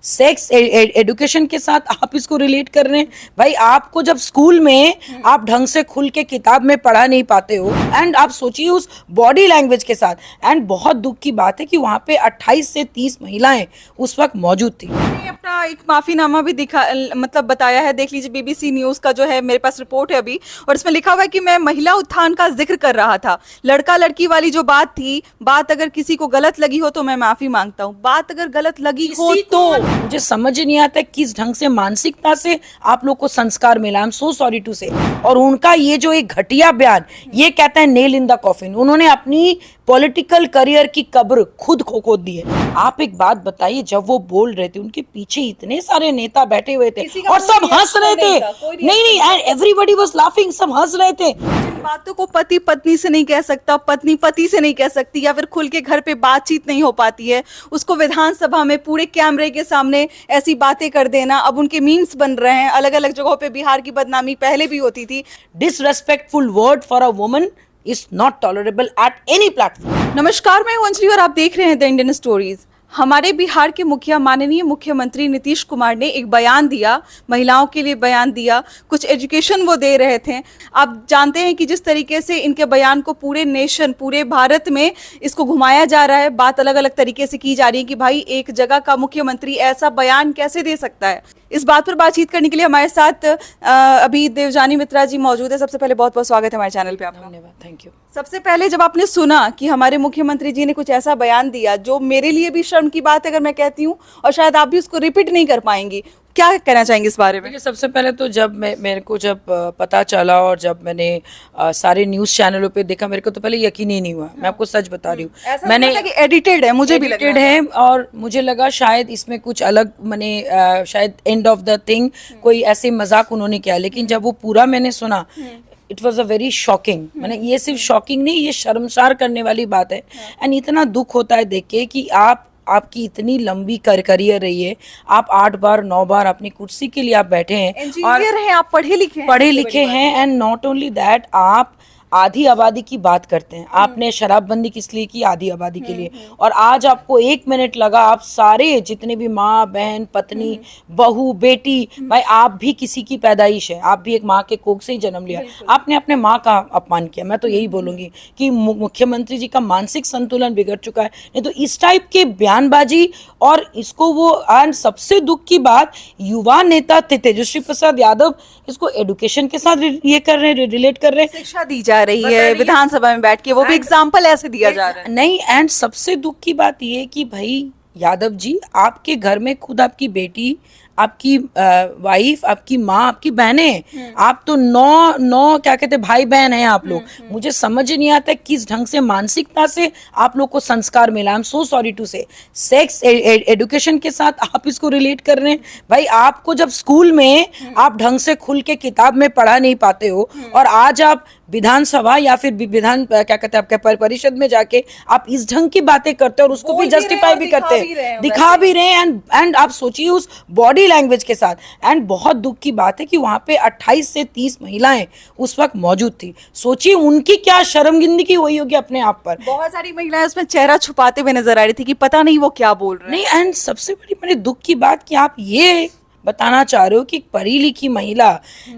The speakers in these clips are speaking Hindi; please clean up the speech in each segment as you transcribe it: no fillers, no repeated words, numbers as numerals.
सेक्स एडुकेशन के साथ आप इसको रिलेट कर रहे हैं। भाई आपको जब स्कूल में आप ढंग से खुल के किताब में पढ़ा नहीं पाते हो, एंड आप सोचिए उस बॉडी लैंग्वेज के साथ, एंड बहुत दुख की बात है कि वहां पे 28 से 30 महिलाएं उस वक्त मौजूद थी। अपना एक माफीनामा भी दिखा, मतलब बताया है, देख लीजिए बीबीसी न्यूज का जो है मेरे पास रिपोर्ट है अभी, और इसमें लिखा हुआ है कि मैं महिला उत्थान का जिक्र कर रहा था। लड़का लड़की वाली जो बात थी, बात अगर किसी को गलत लगी हो तो मैं माफी मांगता हूँ। बात अगर गलत लगी हो तो मुझे समझ नहीं आता किस ढंग से मानसिकता से आप लोग को संस्कार मिला। I am so sorry to say. और उनका ये जो एक घटिया बयान, ये कहता है नेल इन द कॉफिन। उन्होंने अपनी पॉलिटिकल करियर की कब्र खुद खोद दी है। आप एक बात बताइए, जब वो बोल रहे थे उनके पीछे इतने सारे नेता बैठे हुए थे और सब हंस रहे थे। नहीं, एंड एवरीबॉडी वाज लाफिंग, सब हंस रहे थे। जिन बातों को पति पत्नी से नहीं कह सकता, पत्नी पति से नहीं कह सकती, या फिर खुल के घर पे बातचीत नहीं हो पाती है, उसको विधानसभा में पूरे कैमरे के सामने ऐसी बातें कर देना। अब उनके मीम्स बन रहे हैं अलग अलग जगहों पे। बिहार की बदनामी पहले भी होती थी। Disrespectful word for a woman is not tolerable at any platform. नमस्कार, मैं हूं अंजलि और आप देख रहे हैं द इंडियन स्टोरीज। हमारे बिहार के माननीय मुख्यमंत्री नीतीश कुमार ने एक बयान दिया, महिलाओं के लिए बयान दिया, कुछ एजुकेशन वो दे रहे थे। आप जानते हैं कि जिस तरीके से इनके बयान को पूरे नेशन, पूरे भारत में इसको घुमाया जा रहा है, बात अलग अलग तरीके से की जा रही है कि भाई एक जगह का मुख्यमंत्री ऐसा बयान कैसे दे सकता है। इस बात पर बातचीत करने के लिए हमारे साथ अभी देवजानी मित्रा जी मौजूद है। सबसे पहले बहुत बहुत स्वागत है हमारे चैनल पे आपका। धन्यवाद, थैंक यू। सबसे पहले जब आपने सुना कि हमारे मुख्यमंत्री जी ने कुछ ऐसा बयान दिया, जो मेरे लिए भी शर्म की बात है अगर मैं कहती हूँ, और शायद आप भी उसको रिपीट नहीं कर पाएंगी, क्या कहना चाहेंगे इस बारे में? देखिए, सबसे पहले तो जब मेरे को जब पता चला और जब मैंने सारे न्यूज़ चैनलों पे देखा, मेरे को तो पहले यकीन ही नहीं हुआ। मैं आपको सच बता रही हूँ। मैंने एडिटेड है, मुझे भी एडिटेड है, और मुझे लगा शायद इसमें कुछ अलग, मैंने शायद एंड ऑफ द थिंग कोई ऐसे मजाक उन्होंने किया। लेकिन जब वो पूरा मैंने सुना, it was a very shocking. मैंने ये सिर्फ शॉकिंग नहीं, ये शर्मसार करने वाली बात है। एंड इतना दुख होता है देख के कि आपकी इतनी लंबी करियर रही है, आप 8 बार 9 बार अपनी कुर्सी के लिए आप बैठे हैं, इंजीनियर हैं, आप पढ़े लिखे हैं, एंड नॉट ओनली दैट, आप आधी आबादी की बात करते हैं। आपने शराबबंदी किस लिए की? आधी आबादी के लिए। और आज आपको 1 मिनट लगा, आप सारे जितने भी माँ बहन पत्नी बहू बेटी, भाई आप भी किसी की पैदाइश है, आप भी एक माँ के कोख से ही जन्म लिया। आपने अपने माँ का अपमान किया। मैं तो यही बोलूंगी कि मुख्यमंत्री जी का मानसिक संतुलन बिगड़ चुका है। नहीं तो इस टाइप के बयानबाजी, और इसको वो, एंड सबसे दुख की बात, युवा नेता तेजस्वी प्रसाद यादव इसको एडुकेशन के साथ ये कर रहे हैं, रिलेट कर रहे हैं। शिक्षा दी जा रही है विधानसभा में बैठ के, वो भी एग्जाम्पल ऐसे दिया जा रहा है। नहीं, एंड सबसे दुख की बात ये है कि भाई यादव जी, आपके घर में खुद आपकी बेटी, आपकी वाइफ, आपकी माँ, आपकी बहनें, आप तो नौ क्या कहते हैं भाई बहन हैं आप लोग। मुझे समझ नहीं आता किस ढंग से मानसिकता से आप लोग को संस्कार मिला। I am so sorry to say. Sex education के साथ आप इसको रिलेट कर रहे हैं। भाई आपको जब स्कूल में आप ढंग से खुल के किताब में पढ़ा नहीं पाते हो, और आज आप विधानसभा या फिर विधान क्या कहते हैं आपके परिषद में जाके आप इस ढंग की बातें करते हैं और उसको भी जस्टिफाई भी करते हैं, दिखा भी रहे हैं। एंड आप सोचिए उस बॉडी लैंग्वेज के साथ। एंड बहुत दुख की बात है कि वहां पे 28 से 30 महिलाएं उस वक्त मौजूद थी। सोचिए उनकी क्या शर्मगिंदगी हुई होगी अपने आप पर। बहुत सारी महिलाएं उसमें चेहरा छुपाते हुए नजर आ रही थी कि पता नहीं वो क्या बोल रहे हैं। नहीं, एंड सबसे बड़ी मेरे दुख की बात कि आप ये बताना चाह रहे हो कि पढ़ी लिखी महिला,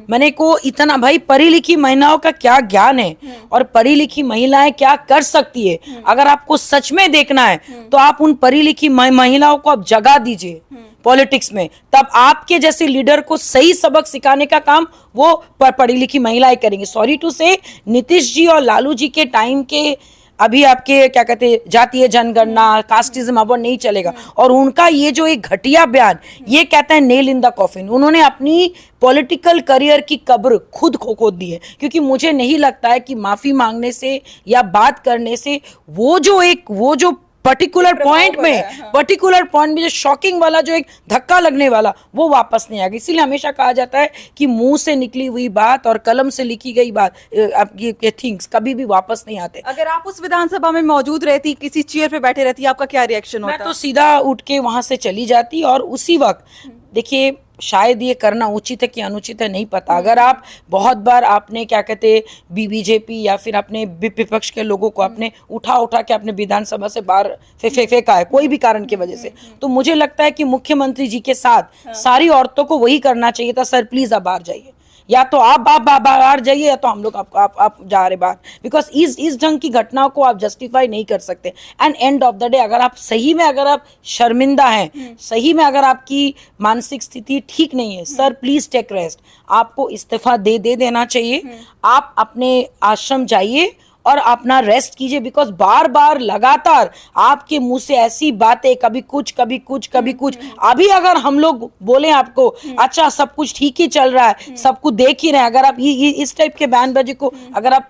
मैंने को इतना, भाई पढ़ी लिखी महिलाओं का क्या ज्ञान है और पढ़ी लिखी महिलाएं क्या कर सकती है। अगर आपको सच में देखना है तो आप उन पढ़ी लिखी महिलाओं को आप जगा दीजिए पॉलिटिक्स में, तब आपके जैसे लीडर को सही सबक सिखाने का काम वो पढ़ी लिखी महिलाएं करेंगे। सॉरी टू से, नीतीश जी और लालू जी के टाइम के अभी आपके क्या कहते हैं जातीय जनगणना, कास्टिज्म अब नहीं चलेगा। और उनका ये जो एक घटिया बयान, ये कहता है नेल इन द कॉफिन। उन्होंने अपनी पॉलिटिकल करियर की कब्र खुद खोद दी है। क्योंकि मुझे नहीं लगता है कि माफी मांगने से या बात करने से वो जो पर्टिकुलर पॉइंट में जो शॉकिंग वाला, जो एक धक्का लगने वाला, वो वापस नहीं आएगा। इसीलिए हमेशा कहा जाता है कि मुंह से निकली हुई बात और कलम से लिखी गई बात, ये थिंग्स कभी भी वापस नहीं आते। अगर आप उस विधानसभा में मौजूद रहती, किसी चेयर पे बैठे रहती, आपका क्या रिएक्शन होता? मैं तो सीधा उठ के वहां से चली जाती। और उसी वक्त देखिए, शायद ये करना उचित है कि अनुचित है नहीं पता। अगर आप बहुत बार आपने क्या कहते बीजेपी या फिर अपने विपक्ष के लोगों को आपने उठा के अपने विधानसभा से बाहर फेंका है कोई भी कारण की वजह से, तो मुझे लगता है कि मुख्यमंत्री जी के साथ सारी औरतों को वही करना चाहिए था, सर प्लीज आप बाहर जाइए, या तो आप बाहर जाइए या तो हम लोग आप जा रहे बाहर, बिकॉज इस ढंग की घटनाओं को आप जस्टिफाई नहीं कर सकते। And end of the day अगर आप सही में अगर आप शर्मिंदा हैं, सही में अगर आपकी मानसिक स्थिति ठीक नहीं है, सर प्लीज टेक रेस्ट, आपको इस्तीफा दे देना चाहिए, आप अपने आश्रम जाइए और अपना रेस्ट कीजिए, बिकॉज बार बार लगातार आपके मुंह से ऐसी बातें, कभी कुछ कभी कुछ कभी कुछ। अभी अगर हम लोग बोले आपको अच्छा सब कुछ ठीक ही चल रहा है, सब कुछ देख ही रहे हैं, अगर आप इस टाइप के बयानबाजी को अगर आप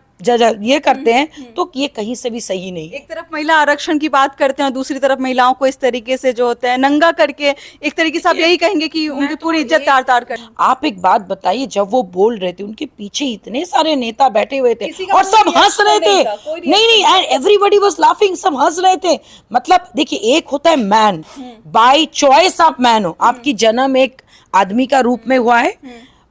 ये करते हैं तो ये कहीं से भी सही नहीं। एक तरफ महिला आरक्षण की बात करते हैं और दूसरी तरफ महिलाओं को इस तरीके से जो होता है नंगा करके, एक तरीके से आप यही कहेंगे कि उनकी पूरी इज्जत तार कर। आप एक बात बताइए, जब वो बोल रहे थे उनके पीछे इतने सारे नेता बैठे हुए थे किसी का और सब कोई हंस रहे थे, कोई नहीं एंड एवरीबॉडी वाज लाफिंग, सब हंस रहे थे। मतलब देखिए, एक होता है मैन, बाय चॉइस आप मैन हो, आपकी जन्म एक आदमी का रूप में हुआ है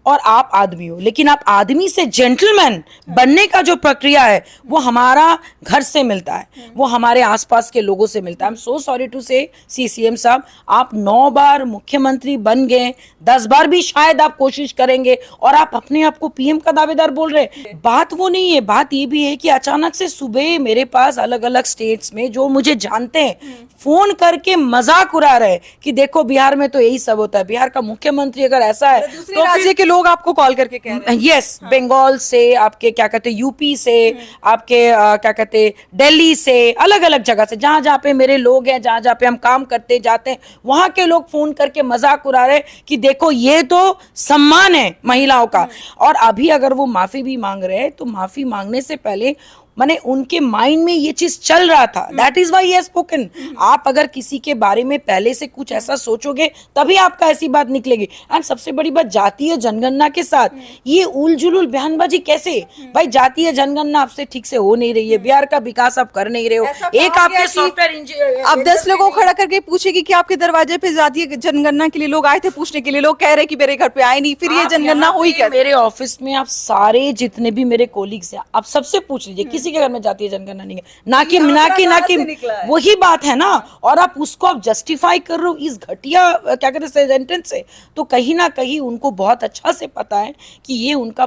और आप आदमी हो, लेकिन आप आदमी से जेंटलमैन बनने का जो प्रक्रिया है वो हमारा घर से मिलता है, वो हमारे आसपास के लोगों से मिलता है। I am so sorry to say CM साहब, आप 9 बार मुख्यमंत्री बन गए, 10 बार भी शायद आप कोशिश करेंगे और आप अपने आप को पीएम का दावेदार बोल रहे। बात वो नहीं है, बात ये भी है कि अचानक से सुबह मेरे पास अलग अलग स्टेट्स में जो मुझे जानते हैं फोन करके मजाक उड़ा रहे कि देखो बिहार में तो यही सब होता है, बिहार का मुख्यमंत्री अगर ऐसा है दूसरे राज्य के लोग आपको कॉल करके कह रहे हैं। यस, बंगाल से, आपके क्या कहते यूपी से, आपके क्या कहते दिल्ली से, अलग अलग जगह से, जहां जहां पे मेरे लोग हैं, जहां जहां पे हम काम करते जाते हैं, वहां के लोग फोन करके मजाक उड़ा रहे कि देखो ये तो सम्मान है महिलाओं का। और अभी अगर वो माफी भी मांग रहे हैं तो माफी मांगने से पहले माने उनके माइंड में ये चीज चल रहा था, that is why he spoken. आप अगर किसी के बारे में पहले से कुछ ऐसा सोचोगे तभी आपका ऐसी बात निकलेगी। एंड सबसे बड़ी बात, जातीय जनगणना के साथ ये उलझुल बयानबाजी कैसे? भाई जातीय जनगणना आपसे ठीक से हो नहीं रही है, बिहार का विकास आप कर नहीं रहे हो। एक आपके सॉफ्टवेयर इंजीनियर, अब 10 लोगों को खड़ा करके पूछेगी कि आपके दरवाजे पे जातीय जनगणना के लिए लोग आए थे पूछने के लिए, लोग कह रहे कि मेरे घर पे आए नहीं, फिर ये जनगणना हुई कैसे? मेरे ऑफिस में आप सारे जितने भी मेरे कोलीग्स हैं, आप सबसे पूछ लीजिए, किसी के घर में जातीय जनगणना नहीं है, ना कि वही बात है ना। और आप उसको आप जस्टिफाई कर रहे हो इस घटिया क्या कहते हैं सेंटेंस से, तो कहीं ना कहीं उनको बहुत अच्छा से पता है कि ये उनका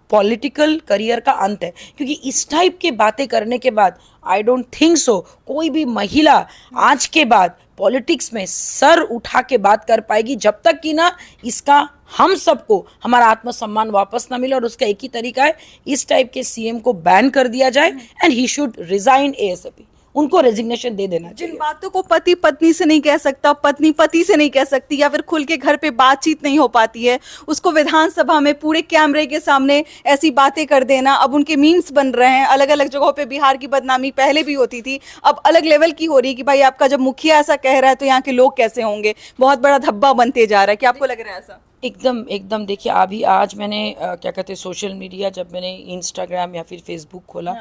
पॉलिटिकल करियर का अंत है। क्योंकि इस टाइप के बातें करने के बाद आई डोंट थिंक सो कोई भी महिला आज के बाद पॉलिटिक्स में सर उठा के बात कर पाएगी, जब तक कि ना इसका हम सबको हमारा आत्मसम्मान वापस ना मिले। और उसका एक ही तरीका है, इस टाइप के सीएम को बैन कर दिया जाए and he should resign ASAP, उनको रेजिग्नेशन दे देना चाहिए। जिन बातों को पति पत्नी से नहीं कह सकता, पत्नी पति से नहीं कह सकती, या फिर खुल के घर पे बातचीत नहीं हो पाती है, उसको विधानसभा में पूरे कैमरे के सामने ऐसी बातें कर देना। अब उनके मीम्स बन रहे हैं अलग अलग जगहों पे। बिहार की बदनामी पहले भी होती थी, अब अलग लेवल की हो रही है कि भाई आपका जब मुखिया ऐसा कह रहा है तो यहाँ के लोग कैसे होंगे। बहुत बड़ा धब्बा बनते जा रहा है, क्या आपको लग रहा है ऐसा? एकदम देखिए, अभी आज मैंने क्या कहते हैं सोशल मीडिया, जब मैंने इंस्टाग्राम या फिर फेसबुक खोला,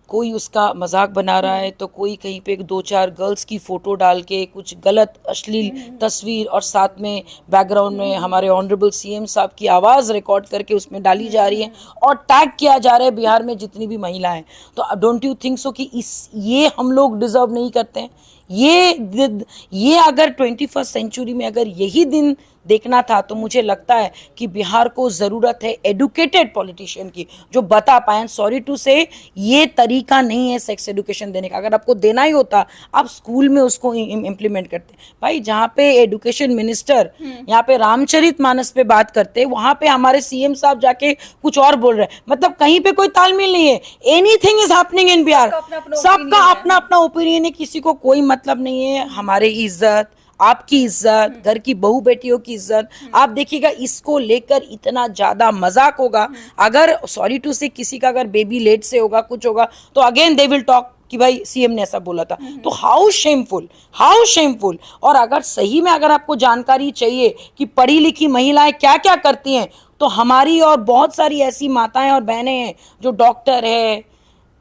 कोई उसका मजाक बना रहा है तो कोई कहीं पे 2-4 गर्ल्स की फोटो डाल के कुछ गलत अश्लील तस्वीर और साथ में बैकग्राउंड में हमारे ऑनरेबल सीएम साहब की आवाज़ रिकॉर्ड करके उसमें डाली जा रही है और टैग किया जा रहा है बिहार में जितनी भी महिलाएं। तो डोंट यू थिंक सो कि ये हम लोग डिजर्व नहीं करते हैं? ये अगर 21st सेंचुरी में अगर यही दिन देखना था तो मुझे लगता है कि बिहार को ज़रूरत है एडुकेटेड पॉलिटिशियन की, जो बता पाए। सॉरी टू से, ये तरीका नहीं है सेक्स एडुकेशन देने का। अगर आपको देना ही होता आप स्कूल में उसको इम्प्लीमेंट करते। भाई जहाँ पे एडुकेशन मिनिस्टर यहाँ पे रामचरितमानस पे बात करते, वहाँ पे हमारे सीएम साहब जाके कुछ और बोल रहे हैं। मतलब कहीं पे कोई तालमेल नहीं है। Anything is happening in Bihar, सबका अपना अपना ओपिनियन है, किसी को कोई मतलब नहीं है हमारी इज्जत, आपकी इज्जत, घर की बहू बेटियों की इज्जत। आप देखिएगा इसको लेकर इतना ज्यादा मजाक होगा। अगर सॉरी टू से किसी का अगर बेबी लेट से होगा, कुछ होगा, तो अगेन दे विल टॉक कि भाई सीएम ने ऐसा बोला था। तो हाउ शेमफुल। और अगर सही में अगर आपको जानकारी चाहिए कि पढ़ी लिखी महिलाएं क्या क्या करती हैं, तो हमारी और बहुत सारी ऐसी माताएं और बहनें हैं जो डॉक्टर है,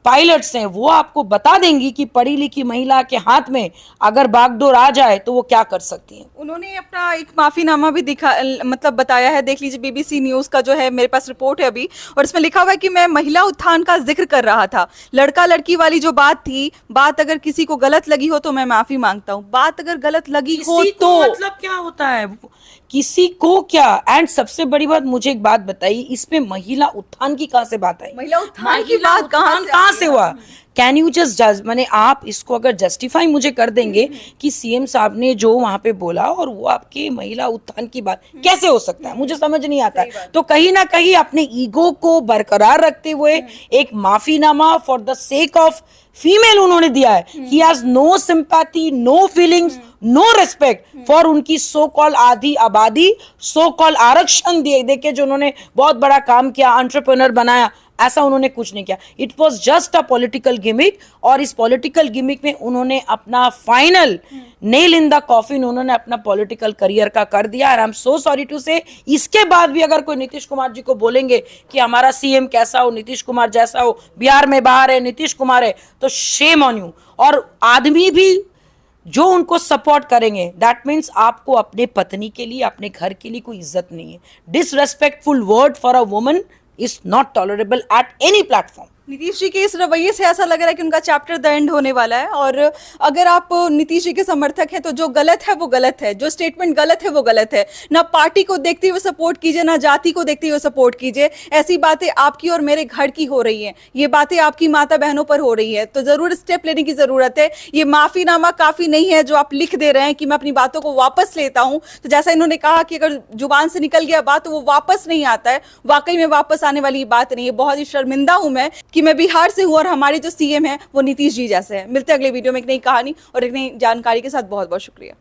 पायलट्स हैं वो आपको बता देंगी कि पढ़ी लिखी महिला के हाथ में अगर बागडोर आ जाए तो वो क्या कर सकती है। उन्होंने अपना एक माफीनामा भी दिखा मतलब बताया है, देख लीजिए बीबीसी न्यूज का जो है, मेरे पास रिपोर्ट है अभी, और इसमें लिखा हुआ है कि मैं महिला उत्थान का जिक्र कर रहा था। लड़का लड़की वाली जो बात थी, बात अगर किसी को गलत लगी हो तो मैं माफी मांगता हूँ। बात अगर गलत लगी हो किसी तो को मतलब क्या होता है, किसी को क्या। एंड सबसे बड़ी बात, मुझे एक बात बताइए, इसमें महिला उत्थान की कहां से बात आई? महिला उत्थान की महिला बात कहाँ उत्थान से कहां आई से है? हुआ? कैन यू जस्ट जज, मैंने आप इसको अगर जस्टिफाई मुझे कर देंगे कि सीएम साहब ने जो वहां पे बोला और वो आपके महिला उत्थान की बात कैसे हो सकता है, मुझे समझ नहीं आता है। तो कहीं ना कहीं अपने ईगो को बरकरार रखते हुए एक माफीनामा for the sake of female उन्होंने दिया है। He has no sympathy, no feelings, no respect for उनकी सो कॉल आधी आबादी, सो कॉल आरक्षण दिए देके जो उन्होंने बहुत बड़ा काम किया, एंटरप्रेन्योर बनाया, ऐसा उन्होंने कुछ नहीं किया। It was just a political gimmick, और इस पॉलिटिकल गिमिक में उन्होंने अपना final nail in the coffin उन्होंने अपना पॉलिटिकल करियर का कर दिया। और I am so sorry to say, इसके बाद भी अगर कोई नीतीश कुमार जी को बोलेंगे कि हमारा सीएम कैसा हो, नीतीश कुमार जैसा हो, बिहार में बाहर है नीतीश कुमार है, तो शेम ऑन यू। और आदमी भी जो उनको सपोर्ट करेंगे, दैट मीन्स आपको अपने पत्नी के लिए, अपने घर के लिए कोई इज्जत नहीं है। Disrespectful word for a woman is not tolerable at any platform. Nitish ji के इस रवैये से ऐसा लग रहा है कि उनका चैप्टर द एंड होने वाला है। और अगर आप नीतीश जी के समर्थक हैं तो जो गलत है वो गलत है, जो स्टेटमेंट गलत है वो गलत है। ना पार्टी को देखते हुए सपोर्ट कीजिए, ना जाति को देखते हुए सपोर्ट कीजिए। ऐसी बातें आपकी और मेरे घर की हो रही हैं, ये बातें आपकी माता बहनों पर हो रही है, तो जरूर स्टेप लेने की जरूरत है। ये माफीनामा काफी नहीं है जो आप लिख दे रहे हैं कि मैं अपनी बातों को वापस लेता हूं। तो जैसा इन्होंने कहा कि अगर जुबान से निकल गया बात तो वो वापस नहीं आता है, वाकई में वापस आने वाली बात नहीं है। बहुत ही शर्मिंदा हूं मैं कि मैं बिहार से हूं और हमारे जो सीएम हैं वो नीतीश जी जैसे हैं। मिलते हैं अगले वीडियो में एक नई कहानी और एक नई जानकारी के साथ। बहुत बहुत शुक्रिया।